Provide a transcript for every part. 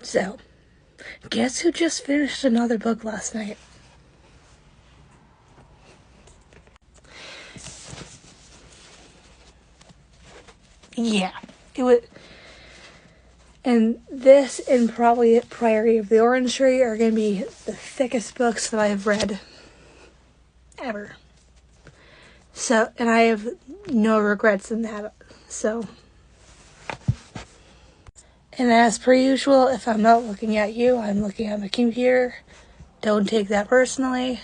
So, guess who just finished another book last night? Yeah, it was. And this and probably Priory of the Orange Tree are going to be the thickest books that I've read ever. So, and I have no regrets in that. So, and as per usual, if I'm not looking at you, I'm looking at my computer. Don't take that personally.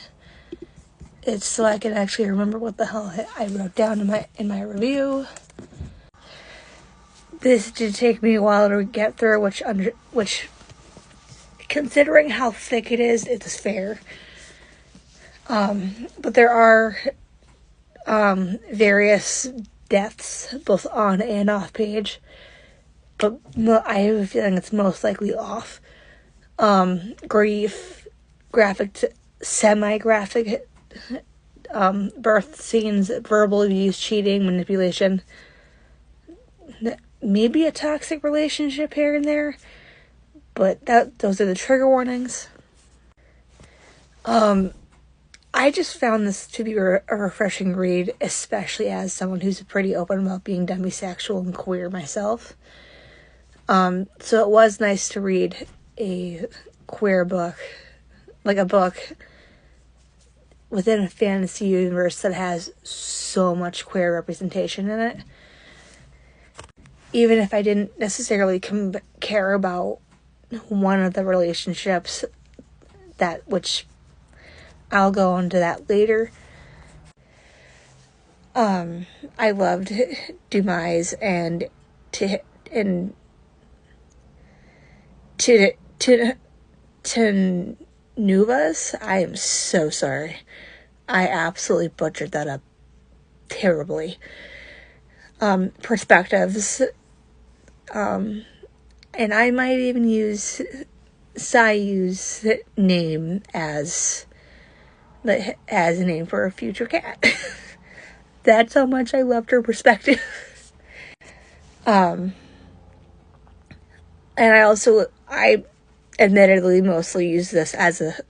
It's so I can actually remember what the hell I wrote down in my review. This did take me a while to get through, which considering how thick it is fair. But there are various deaths, both on and off page. But I have a feeling it's most likely off. Grief, graphic, semi-graphic, birth scenes, verbal abuse, cheating, manipulation. Maybe a toxic relationship here and there. But those are the trigger warnings. I just found this to be a refreshing read, especially as someone who's pretty open about being demisexual and queer myself. So it was nice to read a queer book, like a book within a fantasy universe that has so much queer representation in it. Even if I didn't necessarily care about one of the relationships, which I'll go into that later. I loved Dumas and Nuvas. I am so sorry. I absolutely butchered that up terribly. Perspectives. And I might even use Sayu's name as a name for a future cat. That's how much I loved her perspective. And I admittedly mostly use this as to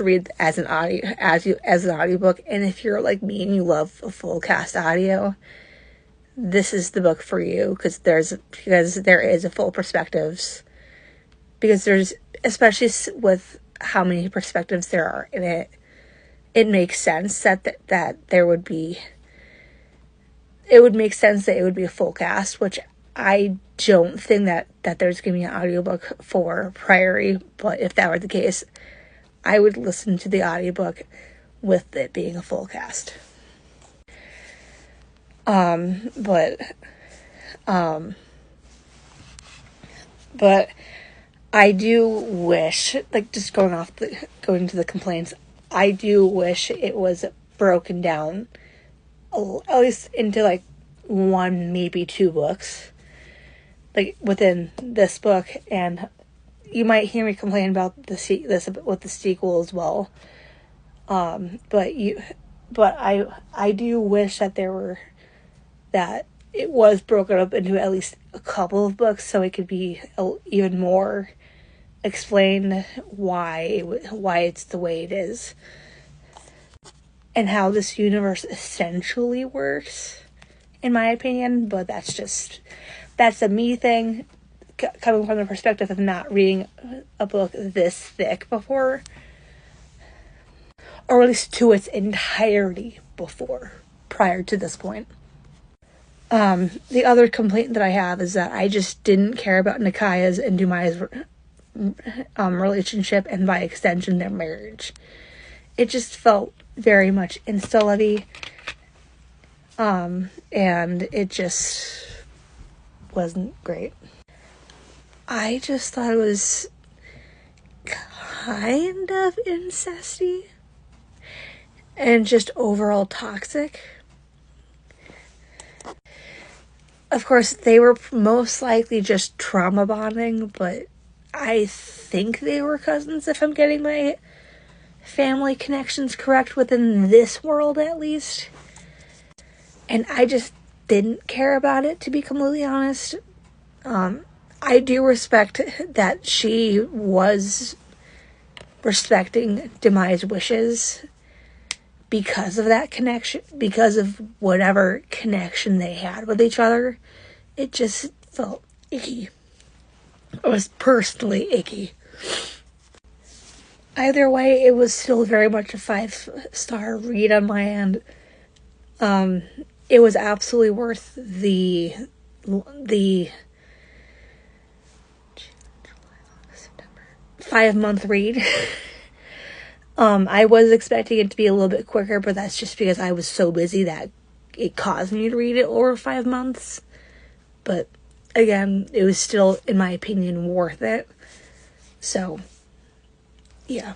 read as an audiobook. And if you're like me and you love a full cast audio, this is the book for you, because there is a full perspectives, because there's, especially with how many perspectives there are in it, it makes sense that there would be, it would make sense that it would be a full cast, which I don't think that there's going to be an audiobook for Priory, but if that were the case, I would listen to the audiobook with it being a full cast. But I do wish, like, just going to the complaints, I do wish it was broken down at least into like one, maybe two books, like within this book. And you might hear me complain about this with the sequel as well. But I do wish that that it was broken up into at least a couple of books, so it could be even more explained why it's the way it is, and how this universe essentially works, in my opinion. But that's a me thing, coming from the perspective of not reading a book this thick before, or at least to its entirety prior to this point. The other complaint that I have is that I just didn't care about Nikaya's and Dumay's relationship, and by extension their marriage. It just felt very much insta-lovey, and it just wasn't great. I just thought it was kind of incesty and just overall toxic. Of course, they were most likely just trauma bonding, but I think they were cousins, if I'm getting my family connections correct within this world, at least. And I just didn't care about it, to be completely honest. I do respect that she was respecting Demi's wishes because of that connection, because of whatever connection they had with each other. It just felt icky. It was personally icky. Either way, it was still very much a 5-star read on my end. It was absolutely worth the 5-month read. I was expecting it to be a little bit quicker, but that's just because I was so busy that it caused me to read it over 5 months. But again, it was still, in my opinion, worth it. So, yeah.